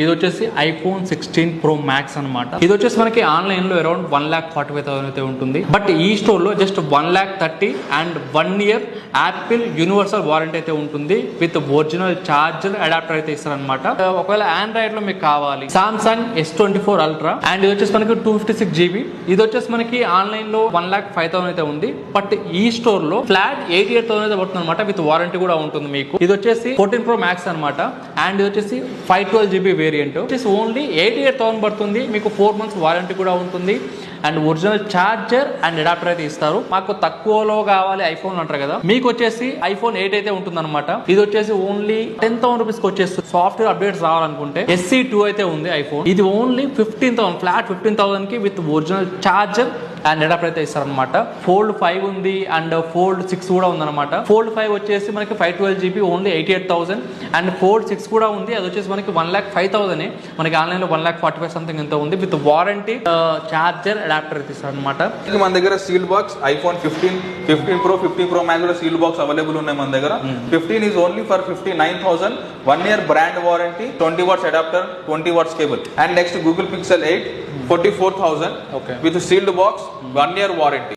ఇది వచ్చేసి iPhone 16 Pro Max అనమాట. ఇది వచ్చేసి మనకి ఆన్లైన్ లో అరౌండ్ 1,45,000 అయితే ఉంటుంది. బట్ ఈ స్టోర్ లో just 1,30,000 and 1 year Apple universal warranty అయితే ఉంటుంది విత్ ఒరిజినల్ చార్జర్ అడాప్టర్ అయితే ఇస్తారనమాట. ఒకవేళ ఆండ్రాయిడ్ లో మీకు కావాలి సామ్సంగ్ S24 Ultra అండ్ ఇది వచ్చేసి మనకి 256 GB. ఇది వచ్చేసి మనకి ఆన్లైన్ లో 1,05,000 అయితే ఉంది. బట్ ఈ స్టోర్ లో ఫ్లాట్ 88,000 అయితే పడుతుంది అనమాట విత్ వారంటీ కూడా ఉంటుంది మీకు. ఇది వచ్చేసి 14 Pro Max అనమాట అండ్ ఇది వచ్చేసి 512 GB వేరియంట్ వచ్చేసి ఓన్లీ 88,000 పడుతుంది. మీకు 4 months వారంటీ కూడా ఉంటుంది and original charger and adapter అయితే ఇస్తారు. మాకు తక్కువలో కావాలి ఐఫోన్ అంటారు కదా, మీకు వచ్చేసి ఐఫోన్ 8 అయితే ఉంటుంది అనమాట. ఇది వచ్చేసి ఓన్లీ 10,000 రూపీస్ వచ్చేసి సాఫ్ట్వేర్ అప్డేట్స్ రావాలనుకుంటే SE2 అయితే ఉంది ఐఫోన్. ఇది ఓన్లీ 15,000 ఫ్లాట్ 15,000 కి with original charger and adapter అయితే ఇస్తారనమాట. Fold 5 ఉంది అండ్ Fold 6 కూడా ఉందన్నమాట. Fold 5 వచ్చేసి మనకి 512 GB ఓన్లీ 88,000 అండ్ Fold 6 కూడా ఉంది. అది వచ్చేసి మనకి 1,05,000 మనకి ఆన్లైన్ లో 1,45,000 సంథింగ్ ఎంత ఉంది విత్ వారంటీ చార్జర్ అడాప్టర్ అయితే ఇస్తారనమాట. మన దగ్గర sealed box iPhone 15 Pro 15 Pro Max లో సీల్డ్ బాక్స్ అవైలబుల్ ఉన్నాయి మన దగ్గర. 15 is only for 59,000, 1 year brand warranty, 20 watts adapter, 20 watts cable. And next Google Pixel 8 44,000 with sealed box, 1 year warranty.